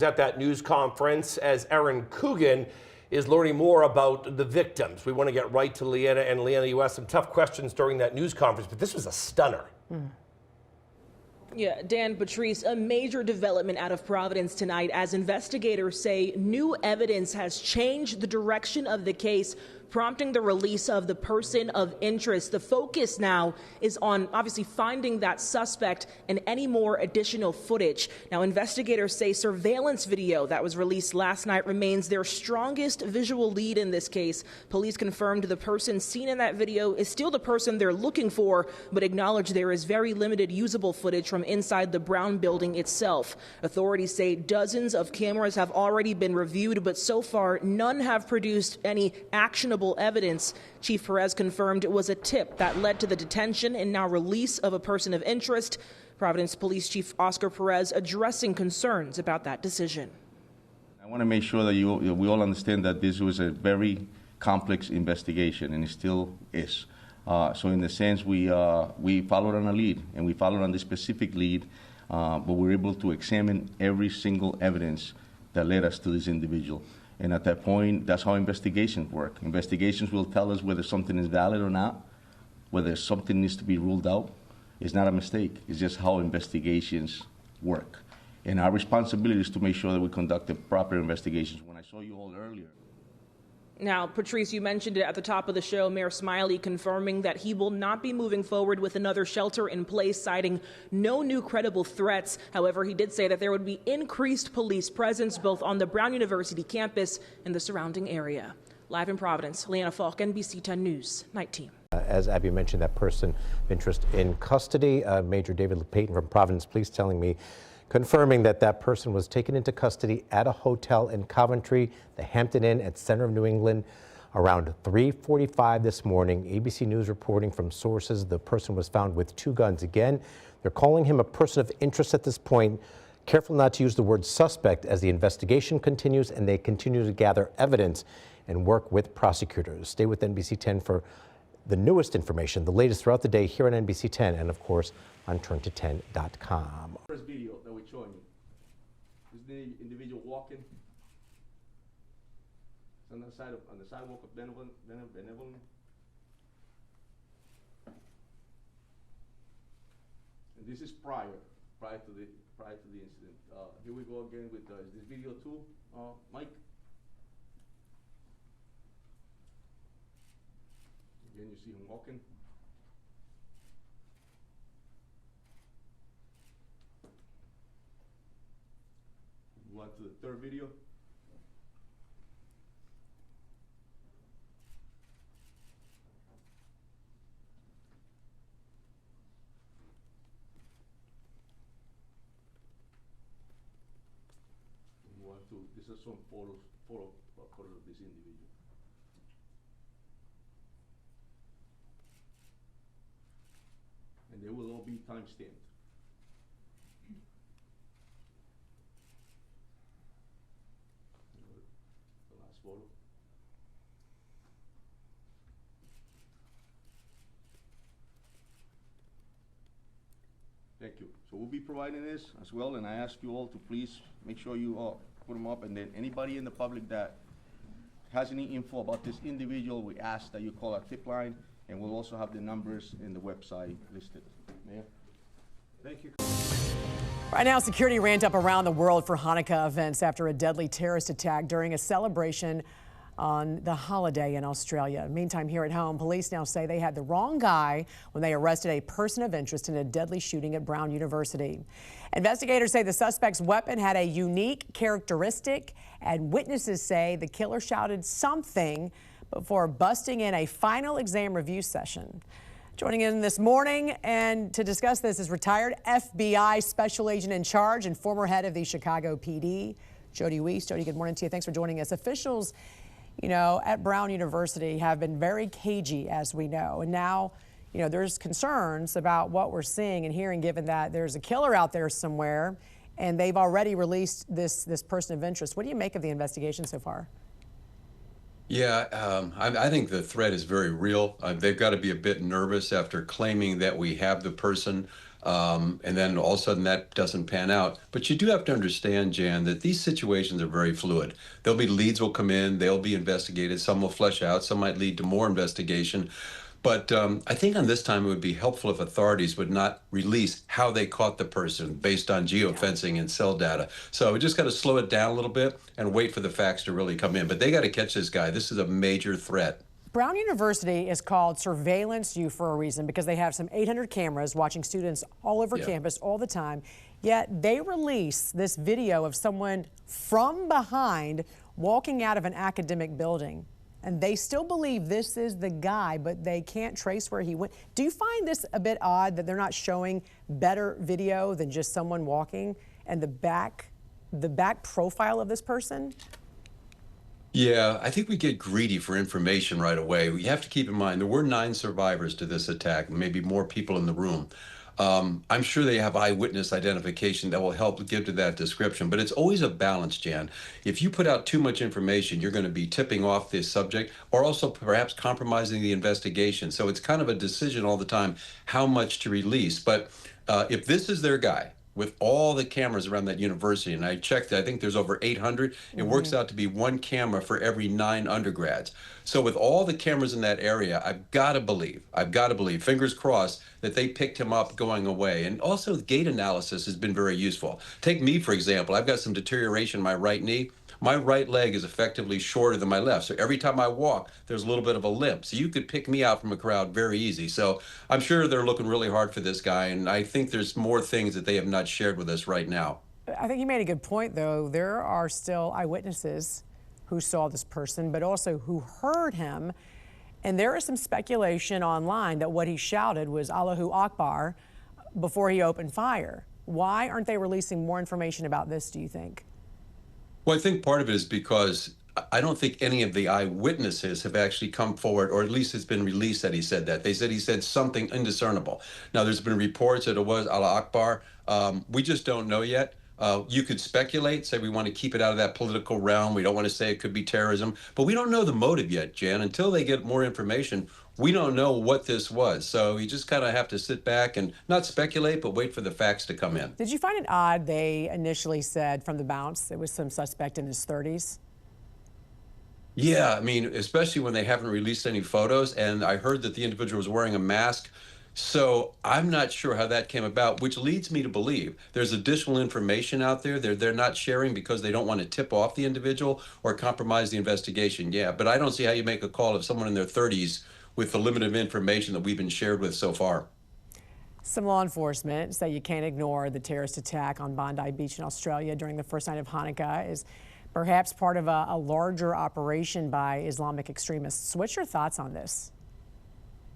At that news conference as Aaron Coogan is learning more about the victims. We want to get right to Leanna. And Leanna, you asked some tough questions during that news conference, but this was a stunner. Yeah, Dan, Patrice, a major development out of Providence tonight as investigators say new evidence has changed the direction of the case, prompting the release of the person of interest. The focus now is on obviously finding that suspect and any more additional footage. Now, investigators say surveillance video that was released last night remains their strongest visual lead in this case. Police confirmed the person seen in that video is still the person they're looking for, but acknowledge there is very limited usable footage from inside the Brown building itself. Authorities say dozens of cameras have already been reviewed, but so far none have produced any actionable evidence. Chief Perez confirmed it was a tip that led to the detention and now release of a person of interest. Providence Police Chief Oscar Perez addressing concerns about that decision. I want to make sure that we all understand that this was a very complex investigation, and it still is. So in the sense, we followed on a lead, and we followed on the specific lead, but we were able to examine every single evidence that led us to this individual. And at that point, that's how investigations work. Investigations will tell us whether something is valid or not, whether something needs to be ruled out. It's not a mistake. It's just how investigations work. And our responsibility is to make sure that we conduct the proper investigations. When I saw you all earlier. Now, Patrice, you mentioned it at the top of the show, Mayor Smiley confirming that he will not be moving forward with another shelter in place, citing no new credible threats. However, he did say that there would be increased police presence both on the Brown University campus and the surrounding area. Live in Providence, Leanna Falk, NBC 10 News, Night Team. As Abby mentioned, that person of interest in custody, Major David Payton from Providence Police telling me, confirming that that person was taken into custody at a hotel in Coventry, the Hampton Inn at center of New England, around 3:45 this morning. ABC News reporting from sources the person was found with 2 guns. Again, they're calling him a person of interest at this point. Careful not to use the word suspect as the investigation continues and they continue to gather evidence and work with prosecutors. Stay with NBC 10 for the newest information, the latest throughout the day here on NBC 10 and of course on turnto10.com. First video that we're showing you. This is the individual walking. It's on the sidewalk of Benevolent. And this is prior to the incident. Here we go again with is this video too, Mike? Again, you see him walking. Move on to the third video. Move on to, this is some photos of this individual. And they will all be time-stamped. The last photo. Thank you. So we'll be providing this as well, and I ask you all to please make sure you put them up, and then anybody in the public that has any info about this individual, we ask that you call our tip line, and we'll also have the numbers in the website listed. Mayor? Thank you. Right now, security ramped up around the world for Hanukkah events after a deadly terrorist attack during a celebration on the holiday in Australia. Meantime, here at home, police now say they had the wrong guy when they arrested a person of interest in a deadly shooting at Brown University. Investigators say the suspect's weapon had a unique characteristic, and witnesses say the killer shouted something before busting in a final exam review session. Joining in this morning and to discuss this is retired FBI Special Agent in Charge and former head of the Chicago PD, Jody Weiss. Jody, good morning to you. Thanks for joining us. Officials, at Brown University have been very cagey, as we know. And now, there's concerns about what we're seeing and hearing, given that there's a killer out there somewhere, and they've already released this person of interest. What do you make of the investigation so far? Yeah, I think the threat is very real. They've got to be a bit nervous after claiming that we have the person And then all of a sudden that doesn't pan out. But you do have to understand, Jan, that these situations are very fluid. There'll be leads will come in, they'll be investigated, some will flesh out, some might lead to more investigation. But I think on this time it would be helpful if authorities would not release how they caught the person based on geofencing and cell data. So we just got to slow it down a little bit and wait for the facts to really come in. But they got to catch this guy. This is a major threat. Brown University is called Surveillance U for a reason because they have some 800 cameras watching students all over campus all the time. Yet they release this video of someone from behind walking out of an academic building. And they still believe this is the guy, but they can't trace where he went. Do you find this a bit odd that they're not showing better video than just someone walking and the back profile of this person? Yeah, I think we get greedy for information right away. We have to keep in mind there were 9 survivors to this attack, maybe more people in the room. I'm sure they have eyewitness identification that will help give to that description, but it's always a balance, Jan. If you put out too much information, you're going to be tipping off this subject or also perhaps compromising the investigation. So it's kind of a decision all the time how much to release. But if this is their guy, with all the cameras around that university, and I checked, I think there's over 800. It works out to be 1 camera for every 9 undergrads. So with all the cameras in that area, I've got to believe, fingers crossed, that they picked him up going away. And also gait analysis has been very useful. Take me, for example. I've got some deterioration in my right knee. My right leg is effectively shorter than my left. So every time I walk, there's a little bit of a limp. So you could pick me out from a crowd very easy. So I'm sure they're looking really hard for this guy. And I think there's more things that they have not shared with us right now. I think you made a good point, though. There are still eyewitnesses who saw this person, but also who heard him. And there is some speculation online that what he shouted was Allahu Akbar before he opened fire. Why aren't they releasing more information about this, do you think? Well, I think part of it is because I don't think any of the eyewitnesses have actually come forward, or at least it's been released that he said that. They said he said something indiscernible. Now, there's been reports that it was Allah Akbar. We just don't know yet. You could speculate, say we want to keep it out of that political realm. We don't want to say it could be terrorism. But we don't know the motive yet, Jan. Until they get more information, we don't know what this was. So you just kind of have to sit back and not speculate, but wait for the facts to come in. Did you find it odd they initially said from the bounce it was some suspect in his 30s? Yeah, I mean, especially when they haven't released any photos. And I heard that the individual was wearing a mask. So I'm not sure how that came about, which leads me to believe there's additional information out there they're not sharing because they don't want to tip off the individual or compromise the investigation. Yeah, but I don't see how you make a call of someone in their 30s with the limited information that we've been shared with so far. Some law enforcement say you can't ignore the terrorist attack on Bondi Beach in Australia during the first night of Hanukkah is perhaps part of a larger operation by Islamic extremists. What's your thoughts on this?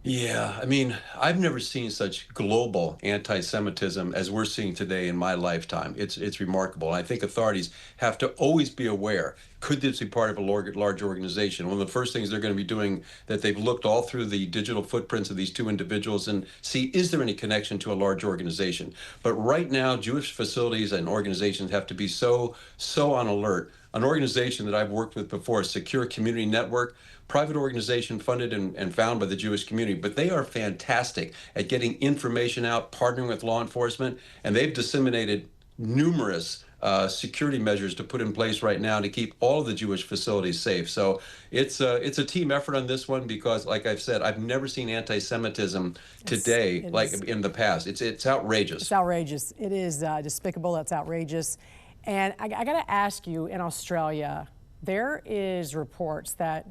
Yeah, I mean, I've never seen such global anti-Semitism as we're seeing today in my lifetime. It's remarkable. And I think authorities have to always be aware. Could this be part of a large organization? One of the first things they're going to be doing that they've looked all through the digital footprints of these 2 individuals and see, is there any connection to a large organization? But right now, Jewish facilities and organizations have to be so on alert. An organization that I've worked with before, Secure Community Network, private organization funded and found by the Jewish community, but they are fantastic at getting information out, partnering with law enforcement, and they've disseminated numerous security measures to put in place right now to keep all of the Jewish facilities safe. So it's a team effort on this one because, like I've said, I've never seen anti-Semitism today like in the past. It's outrageous. It's outrageous. It is despicable. It's outrageous. And I got to ask you, in Australia, there is reports that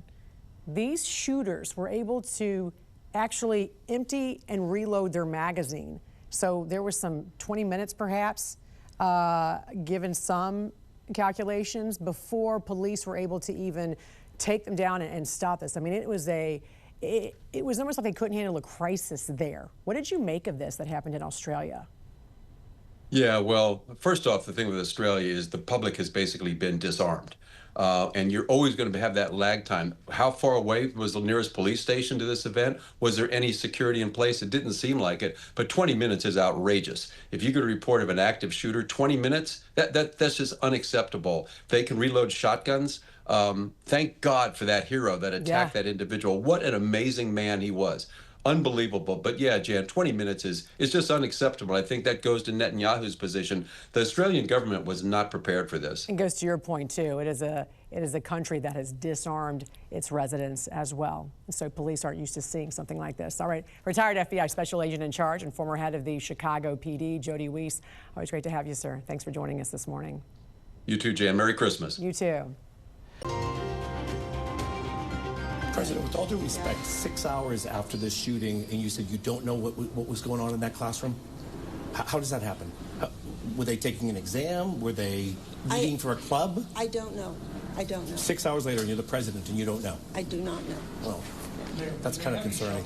these shooters were able to actually empty and reload their magazine. So there was some 20 minutes, perhaps, given some calculations, before police were able to even take them down and stop this. I mean, it was almost like they couldn't handle a crisis there. What did you make of this that happened in Australia? Yeah, well, first off, the thing with Australia is the public has basically been disarmed. And you're always going to have that lag time. How far away was the nearest police station to this event? Was there any security in place? It didn't seem like it, but 20 minutes is outrageous. If you get a report of an active shooter, 20 minutes, that's just unacceptable. They can reload shotguns. Thank God for that hero that attacked that individual. What an amazing man he was. Unbelievable. But yeah, Jan, 20 minutes is just unacceptable. I think that goes to Netanyahu's position. The Australian government was not prepared for this. It goes to your point, too. It is a country that has disarmed its residents as well. So police aren't used to seeing something like this. All right. Retired FBI Special Agent in Charge and former head of the Chicago PD, Jody Weiss. Always great to have you, sir. Thanks for joining us this morning. You too, Jan. Merry Christmas. You too. President, with all due respect, 6 hours after the shooting, and you said you don't know what was going on in that classroom? How does that happen? Were they taking an exam? Were they meeting for a club? I don't know. I don't know. 6 hours later, and you're the president, and you don't know? I do not know. Well, that's kind of concerning.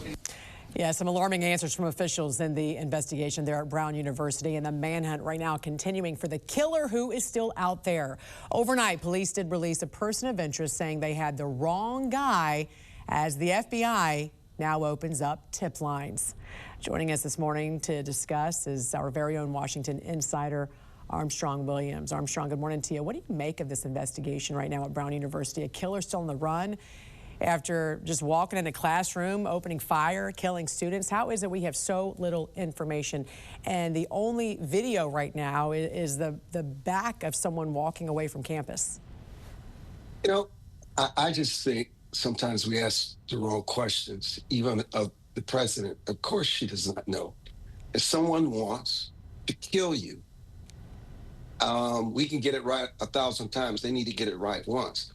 Yeah, some alarming answers from officials in the investigation there at Brown University, and the manhunt right now continuing for the killer who is still out there. Overnight, police did release a person of interest saying they had the wrong guy as the FBI now opens up tip lines. Joining us this morning to discuss is our very own Washington insider, Armstrong Williams. Armstrong, good morning to you. What do you make of this investigation right now at Brown University? A killer still on the run after just walking in a classroom, opening fire, killing students. How is it we have so little information? And the only video right now is the back of someone walking away from campus. You know, I just think sometimes we ask the wrong questions, even of the president. Of course she does not know. If someone wants to kill you, we can get it right 1,000 times. They need to get it right once.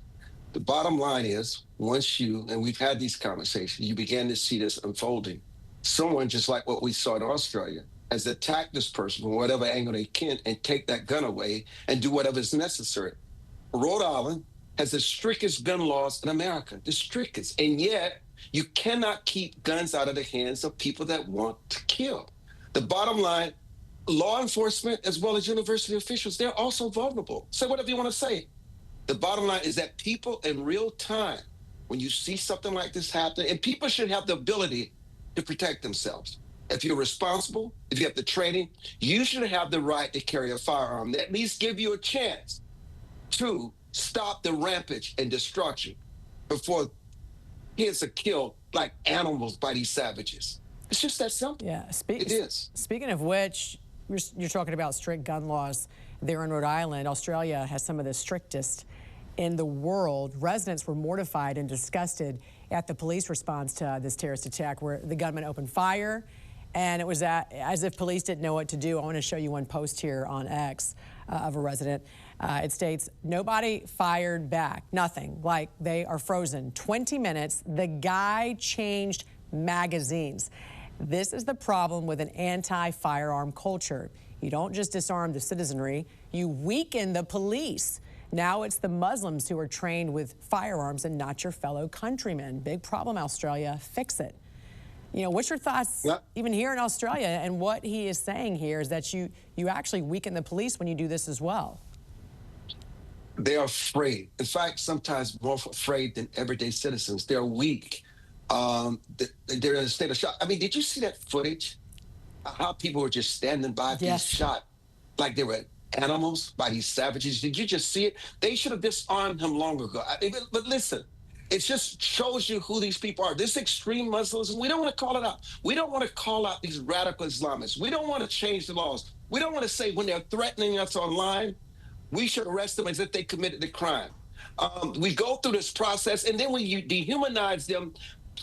The bottom line is, once you, and we've had these conversations, you begin to see this unfolding. Someone, just like what we saw in Australia, has attacked this person from whatever angle they can and take that gun away and do whatever is necessary. Rhode Island has the strictest gun laws in America, the strictest. And yet, you cannot keep guns out of the hands of people that want to kill. The bottom line, law enforcement as well as university officials, they're also vulnerable. Say whatever you want to say. The bottom line is that people in real time, when you see something like this happen, and people should have the ability to protect themselves. If you're responsible, if you have the training, you should have the right to carry a firearm that at least give you a chance to stop the rampage and destruction before kids are killed like animals by these savages. It's just that simple. Yeah, it is. Speaking of which, you're talking about strict gun laws there in Rhode Island. Australia has some of the strictest in the world. Residents were mortified and disgusted at the police response to this terrorist attack where the gunman opened fire, and it was as if police didn't know what to do. I want to show you one post here on X of a resident. It states, nobody fired back, nothing, like they are frozen. 20 minutes, the guy changed magazines. This is the problem with an anti-firearm culture. You don't just disarm the citizenry, you weaken the police. Now it's the Muslims who are trained with firearms and not your fellow countrymen. Big problem, Australia. Fix it. You know, what's your thoughts even here in Australia? And what he is saying here is that you actually weaken the police when you do this as well. They're afraid. In fact, sometimes more afraid than everyday citizens. They're weak. They're in a state of shock. I mean, did you see that footage? How people were just standing by being shot like they were animals by these savages. Did you just see it? They should have disarmed him long ago. But listen, it just shows you who these people are. This extreme Muslims, we don't want to call it out. We don't want to call out these radical Islamists. We don't want to change the laws. We don't want to say when they're threatening us online, we should arrest them as if they committed the crime. We go through this process, and then when you dehumanize them,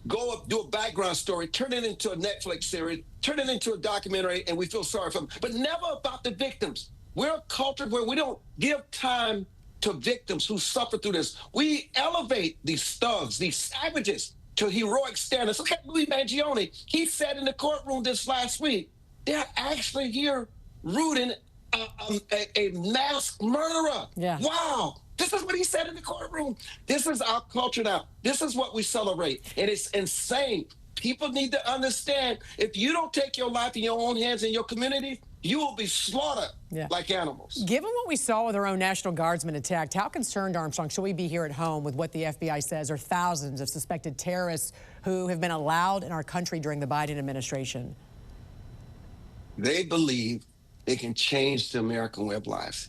go up, do a background story, turn it into a Netflix series, turn it into a documentary, and we feel sorry for them. But never about the victims. We're a culture where we don't give time to victims who suffer through this. We elevate these thugs, these savages, to heroic standards. Look at Louis Mangione. He said in the courtroom this last week, they're actually here rooting a mass murderer. Yeah. Wow. This is what he said in the courtroom. This is our culture now. This is what we celebrate. And it's insane. People need to understand, if you don't take your life in your own hands in your community, you will be slaughtered like animals. Given what we saw with our own National Guardsmen attacked, how concerned, Armstrong, should we be here at home with what the FBI says are thousands of suspected terrorists who have been allowed in our country during the Biden administration? They believe they can change the American way of life.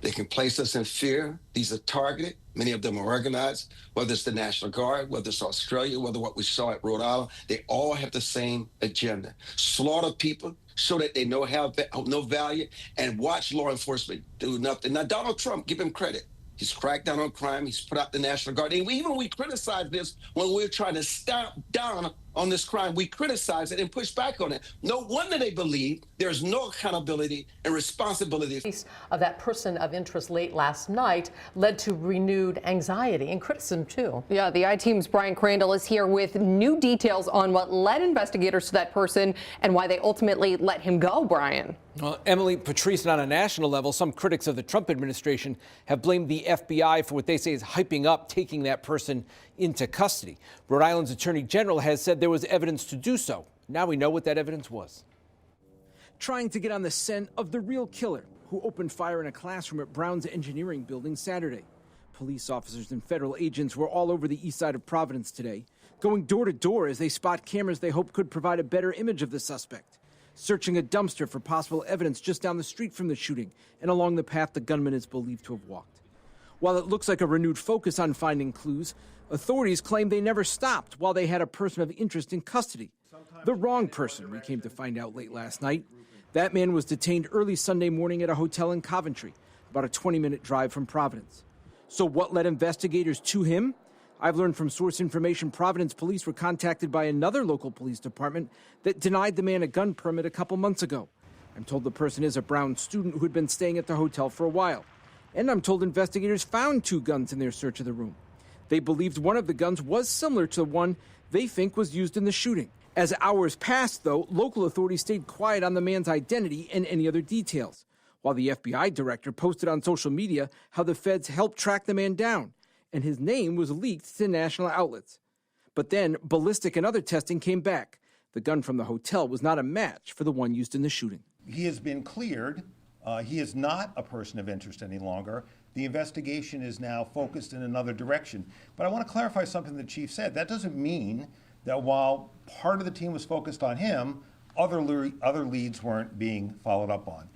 They can place us in fear. These are targeted. Many of them are organized, whether it's the National Guard, whether it's Australia, whether what we saw at Rhode Island, they all have the same agenda. Slaughter people, show that they have no value, and watch law enforcement do nothing. Now, Donald Trump, give him credit. He's cracked down on crime. He's put out the National Guard. And we criticize this when we're trying to stop down on this crime. We criticize it and push back on it. No wonder they believe there's no accountability and responsibility. Of that person of interest late last night led to renewed anxiety and criticism, too. Yeah, the I-Team's Brian Crandall is here with new details on what led investigators to that person and why they ultimately let him go, Brian. Well, Emily Patrice, on a national level, some critics of the Trump administration have blamed the FBI for what they say is hyping up taking that person into custody. Rhode Island's Attorney General has said there was evidence to do so. Now we know what that evidence was. Trying to get on the scent of the real killer who opened fire in a classroom at Brown's engineering building Saturday. Police officers and federal agents were all over the east side of Providence today, going door to door as they spot cameras they hope could provide a better image of the suspect. Searching a dumpster for possible evidence just down the street from the shooting and along the path the gunman is believed to have walked. While it looks like a renewed focus on finding clues, authorities claim they never stopped while they had a person of interest in custody. The wrong person, we came to find out late last night. That man was detained early Sunday morning at a hotel in Coventry, about a 20-minute drive from Providence. So what led investigators to him? I've learned from source information Providence police were contacted by another local police department that denied the man a gun permit a couple months ago. I'm told the person is a Brown student who had been staying at the hotel for a while. And I'm told investigators found 2 guns in their search of the room. They believed one of the guns was similar to the one they think was used in the shooting. As hours passed, though, local authorities stayed quiet on the man's identity and any other details, while the FBI director posted on social media how the feds helped track the man down, and his name was leaked to national outlets. But then ballistic and other testing came back. The gun from the hotel was not a match for the one used in the shooting. He has been cleared. He is not a person of interest any longer. The investigation is now focused in another direction. But I want to clarify something the chief said. That doesn't mean that while part of the team was focused on him, other leads weren't being followed up on.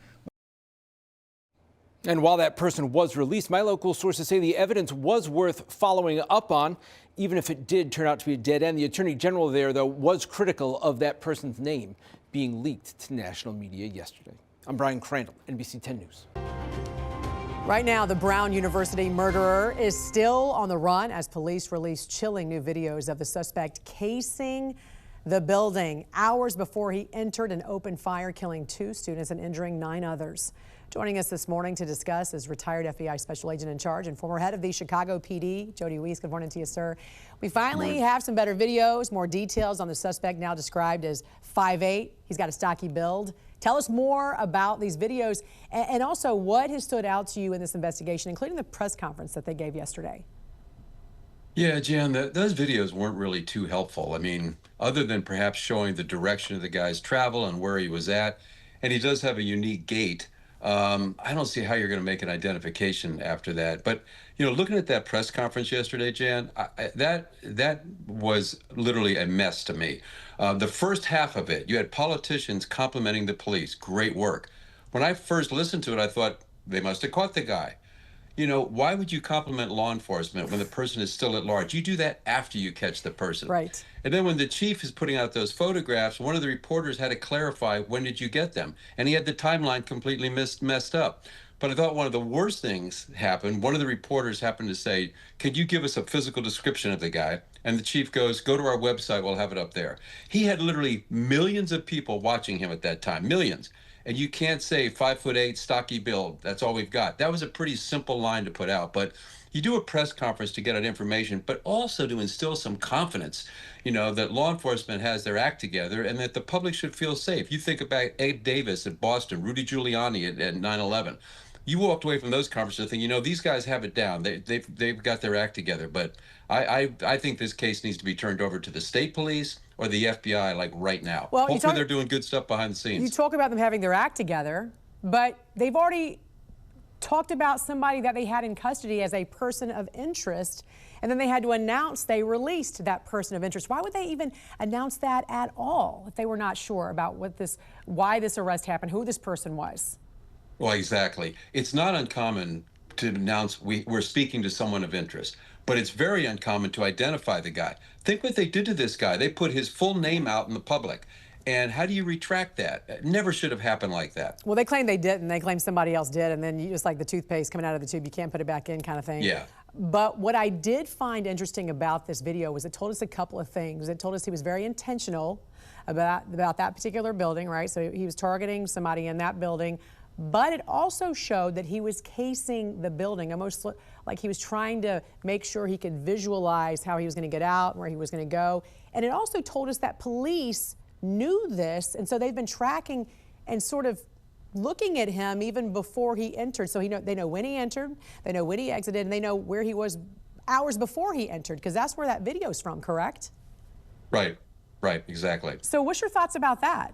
And while that person was released, my local sources say the evidence was worth following up on, even if it did turn out to be a dead end. The Attorney General there, though, was critical of that person's name being leaked to national media yesterday. I'm Brian Crandall, NBC 10 News. Right now, the Brown University murderer is still on the run as police release chilling new videos of the suspect casing the building hours before he entered and opened fire, killing 2 students and injuring 9 others. Joining us this morning to discuss is retired FBI Special Agent in Charge and former head of the Chicago PD, Jody Weiss. Good morning to you, sir. We finally have some better videos, more details on the suspect, now described as 5'8". He's got a stocky build. Tell us more about these videos and also what has stood out to you in this investigation, including the press conference that they gave yesterday. Yeah, Jan, those videos weren't really too helpful. I mean, other than perhaps showing the direction of the guy's travel and where he was at, and he does have a unique gait. I don't see how you're going to make an identification after that. But, you know, looking at that press conference yesterday, Jan, that was literally a mess to me. The first half of it, you had politicians complimenting the police. Great work. When I first listened to it, I thought they must have caught the guy. You know, why would you compliment law enforcement when the person is still at large? You do that after you catch the person. Right. And then when the chief is putting out those photographs, one of the reporters had to clarify, when did you get them? And he had the timeline completely messed up. But I thought one of the worst things happened. One of the reporters happened to say, could you give us a physical description of the guy? And the chief goes, go to our website, we'll have it up there. He had literally millions of people watching him at that time, millions. And you can't say 5'8", stocky build. That's all we've got. That was a pretty simple line to put out. But you do a press conference to get out information, but also to instill some confidence, you know, that law enforcement has their act together and that the public should feel safe. You think about Ed Davis at Boston, Rudy Giuliani at 9/11. You walked away from those conferences thinking, you know, these guys have it down. They've got their act together. But I think this case needs to be turned over to the state police or the FBI, like right now. Well, hopefully they're doing good stuff behind the scenes. You talk about them having their act together, but they've already talked about somebody that they had in custody as a person of interest, and then they had to announce they released that person of interest. Why would they even announce that at all if they were not sure about why this arrest happened, who this person was? Well, exactly. It's not uncommon to announce we're speaking to someone of interest. But it's very uncommon to identify the guy. Think what they did to this guy. They put his full name out in the public. And how do you retract that? It never should have happened like that. Well, they claim they didn't. They claim somebody else did, and then you just like the toothpaste coming out of the tube, you can't put it back in kind of thing. Yeah. But what I did find interesting about this video was it told us a couple of things. It told us he was very intentional about that particular building, right? So he was targeting somebody in that building. But it also showed that he was casing the building, almost like he was trying to make sure he could visualize how he was going to get out, where he was going to go. And it also told us that police knew this, and so they've been tracking and sort of looking at him even before he entered. So they know when he entered, they know when he exited, and they know where he was hours before he entered, because that's where that video's from, correct? Right, exactly. So what's your thoughts about that?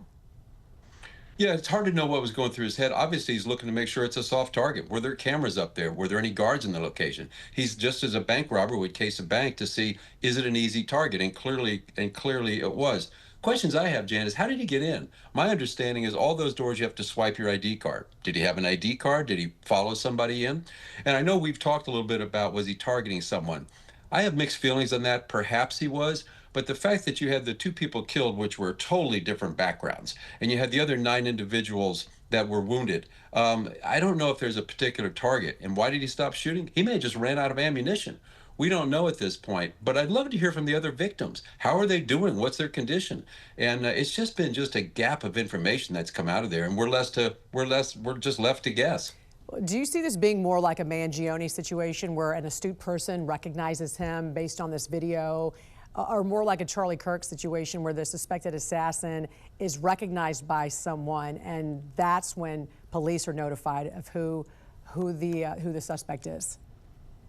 Yeah, it's hard to know what was going through his head. Obviously, he's looking to make sure it's a soft target. Were there cameras up there? Were there any guards in the location? He's just as a bank robber would case a bank to see, is it an easy target? And clearly it was. Questions I have, Jan, is how did he get in? My understanding is all those doors you have to swipe your ID card. Did he have an ID card? Did he follow somebody in? And I know we've talked a little bit about, was he targeting someone? I have mixed feelings on that. Perhaps he was. But the fact that you had the 2 people killed, which were totally different backgrounds, and you had the other 9 individuals that were wounded, I don't know if there's a particular target. And why did he stop shooting? He may have just ran out of ammunition. We don't know at this point, but I'd love to hear from the other victims. How are they doing? What's their condition? And it's just been a gap of information that's come out of there, and we're just left to guess. Do you see this being more like a Mangione situation where an astute person recognizes him based on this video, or more like a Charlie Kirk situation where the suspected assassin is recognized by someone, and that's when police are notified of who the suspect is?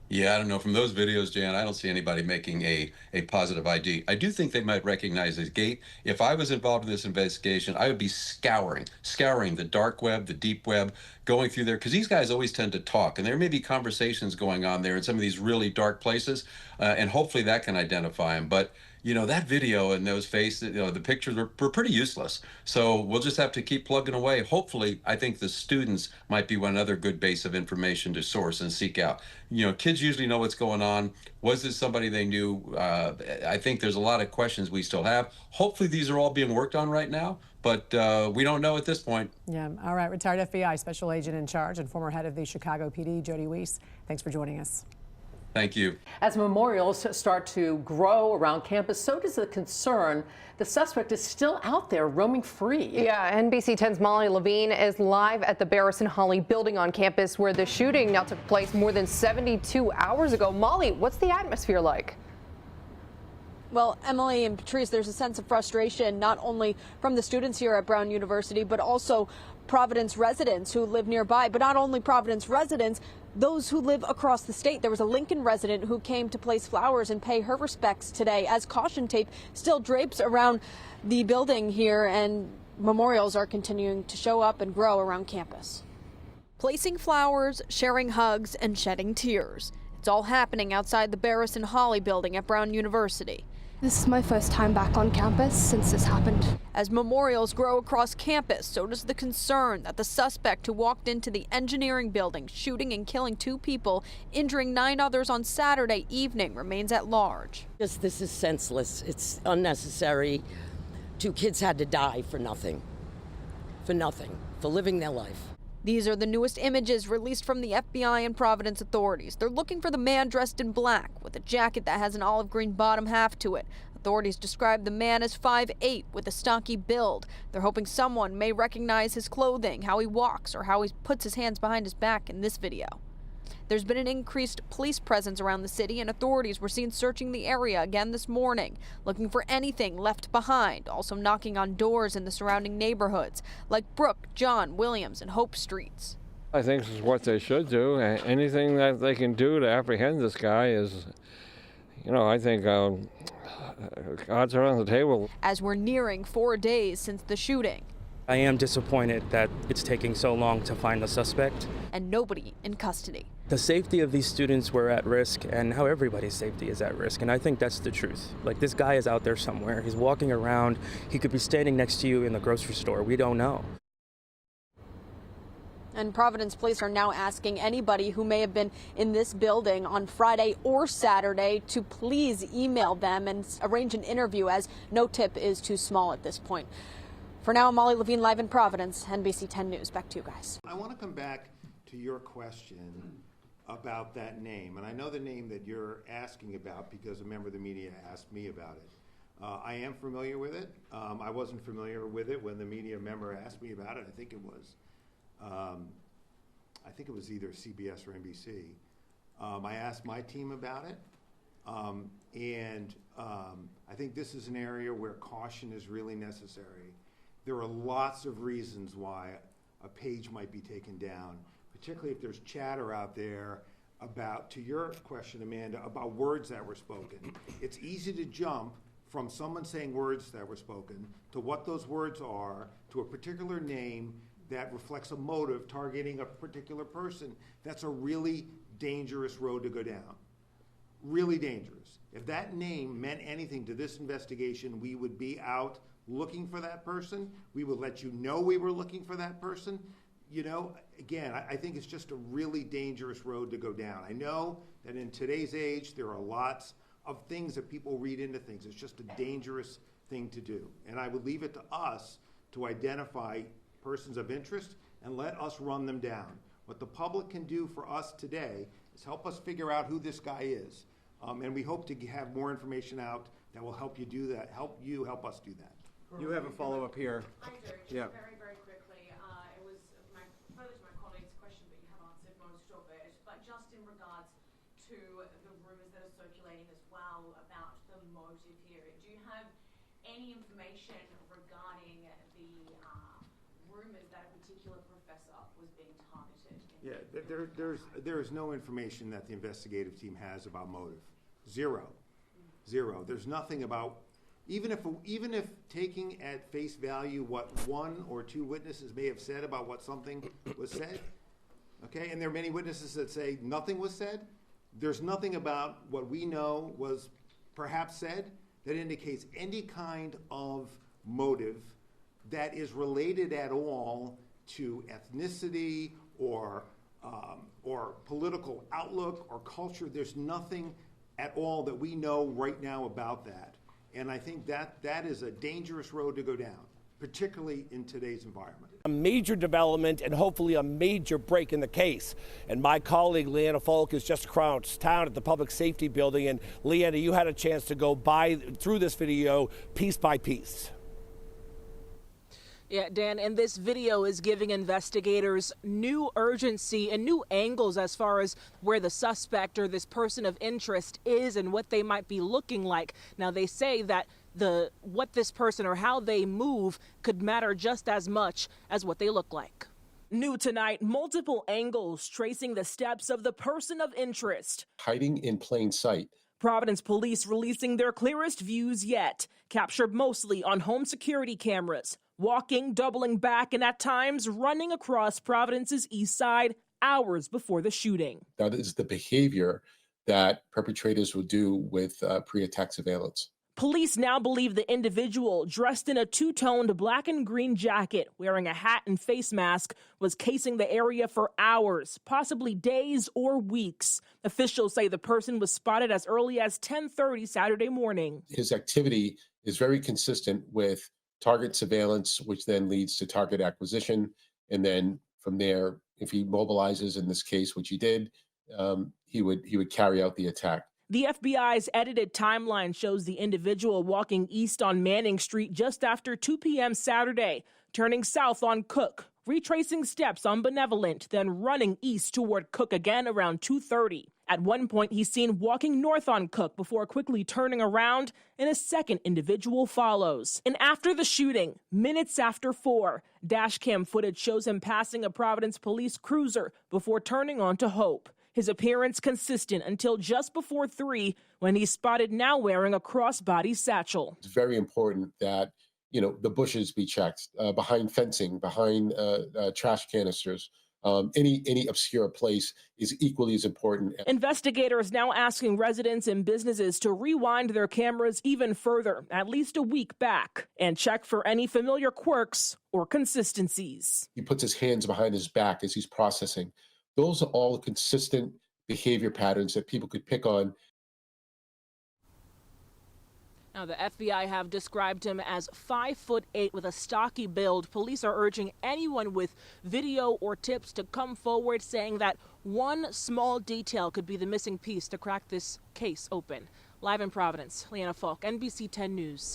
Yeah, I don't know. From those videos, Jan, I don't see anybody making a positive ID. I do think they might recognize his gait. If I was involved in this investigation, I would be scouring the dark web, the deep web, going through there, because these guys always tend to talk, and there may be conversations going on there in some of these really dark places, and hopefully that can identify him. But that video and those faces, the pictures were pretty useless. So we'll just have to keep plugging away. Hopefully, I think the students might be one other good base of information to source and seek out. Kids usually know what's going on. Was this somebody they knew? I think there's a lot of questions we still have. Hopefully, these are all being worked on right now, but we don't know at this point. Yeah. All right. Retired FBI Special Agent in Charge and former head of the Chicago PD, Jody Weiss. Thanks for joining us. Thank you. As memorials start to grow around campus, so does the concern the suspect is still out there roaming free. Yeah, NBC 10's Molly Levine is live at the Barris and Holly building on campus where the shooting now took place more than 72 hours ago. Molly, what's the atmosphere like? Well, Emily and Patrice, there's a sense of frustration not only from the students here at Brown University, but also Providence residents who live nearby. But not only Providence residents, those who live across the state. There was a Lincoln resident who came to place flowers and pay her respects today as caution tape still drapes around the building here, and memorials are continuing to show up and grow around campus. Placing flowers, sharing hugs, and shedding tears. It's all happening outside the Barris and Holly building at Brown University. This is my first time back on campus since this happened. As memorials grow across campus, so does the concern that the suspect who walked into the engineering building, shooting and killing 2 people, injuring 9 others on Saturday evening, remains at large. This is senseless. It's unnecessary. 2 kids had to die for nothing, for living their life. These are the newest images released from the FBI and Providence authorities. They're looking for the man dressed in black with a jacket that has an olive green bottom half to it. Authorities describe the man as 5'8" with a stocky build. They're hoping someone may recognize his clothing, how he walks, or how he puts his hands behind his back in this video. There's been an increased police presence around the city, and authorities were seen searching the area again this morning, looking for anything left behind, also knocking on doors in the surrounding neighborhoods, like Brook, John, Williams, and Hope Streets. I think this is what they should do. Anything that they can do to apprehend this guy is, I think odds are on the table. As we're nearing 4 days since the shooting. I am disappointed that it's taking so long to find the suspect. And nobody in custody. The safety of these students were at risk, and how everybody's safety is at risk, and I think that's the truth. Like, this guy is out there somewhere. He's walking around. He could be standing next to you in the grocery store. We don't know. And Providence police are now asking anybody who may have been in this building on Friday or Saturday to please email them and arrange an interview, as no tip is too small at this point. For now, I'm Molly Levine, live in Providence, NBC 10 News. Back to you guys. I want to come back to your question about that name. And I know the name that you're asking about because a member of the media asked me about it. I am familiar with it. I wasn't familiar with it when the media member asked me about it. I think it was either CBS or NBC. I asked my team about it, and I think this is an area where caution is really necessary. There are lots of reasons why a page might be taken down, particularly if there's chatter out there about, to your question, Amanda, about words that were spoken. It's easy to jump from someone saying words that were spoken to what those words are, to a particular name that reflects a motive targeting a particular person. That's a really dangerous road to go down. Really dangerous. If that name meant anything to this investigation, we would be out looking for that person. We would let you know we were looking for that person. You know, again, I think it's just a really dangerous road to go down. I know that in today's age, there are lots of things that people read into things. It's just a dangerous thing to do. And I would leave it to us to identify persons of interest and let us run them down. What the public can do for us today is help us figure out who this guy is. And we hope to have more information out that will help you do that, help us do that. You have a follow-up here. I do. Yeah. Very quickly. It was further to my colleague's question, but you have answered most of it. But just in regards to the rumors that are circulating as well about the motive here, do you have any information regarding the rumors that a particular professor was being targeted? Yeah, there's no information that the investigative team has about motive. Zero. There's nothing about, even if taking at face value what one or two witnesses may have said about what something was said, okay, and there are many witnesses that say nothing was said, there's nothing about what we know was perhaps said that indicates any kind of motive that is related at all to ethnicity or political outlook or culture. There's nothing at all that we know right now about that. And I think that is a dangerous road to go down, particularly in today's environment. A major development and hopefully a major break in the case. And my colleague, Leanna Falk, is just across town at the Public Safety Building. And Leanna, you had a chance to go through this video piece by piece. Yeah, Dan, and this video is giving investigators new urgency and new angles as far as where the suspect or this person of interest is and what they might be looking like. Now, they say that what this person or how they move could matter just as much as what they look like. New tonight, multiple angles tracing the steps of the person of interest. Hiding in plain sight. Providence police releasing their clearest views yet, captured mostly on home security cameras, walking, doubling back, and at times running across Providence's east side hours before the shooting. That is the behavior that perpetrators will do with pre-attack surveillance. Police now believe the individual, dressed in a two-toned black and green jacket, wearing a hat and face mask, was casing the area for hours, possibly days or weeks. Officials say the person was spotted as early as 10:30 Saturday morning. His activity is very consistent with target surveillance, which then leads to target acquisition. And then from there, if he mobilizes in this case, which he did, he would carry out the attack. The FBI's edited timeline shows the individual walking east on Manning Street just after 2 p.m. Saturday, turning south on Cooke, retracing steps on Benevolent, then running east toward Cooke again around 2:30. At one point, he's seen walking north on Cooke before quickly turning around, and a second individual follows. And after the shooting, minutes after 4, dashcam footage shows him passing a Providence police cruiser before turning onto Hope. His appearance consistent until just before 3, when he's spotted now wearing a crossbody satchel. It's very important that, the bushes be checked, behind fencing, behind trash canisters, Any obscure place is equally as important. Investigators now asking residents and businesses to rewind their cameras even further, at least a week back, and check for any familiar quirks or consistencies. He puts his hands behind his back as he's processing. Those are all consistent behavior patterns that people could pick on. Now, the FBI have described him as 5'8" with a stocky build. Police are urging anyone with video or tips to come forward, saying that one small detail could be the missing piece to crack this case open. Live in Providence, Leanna Falk, NBC 10 News.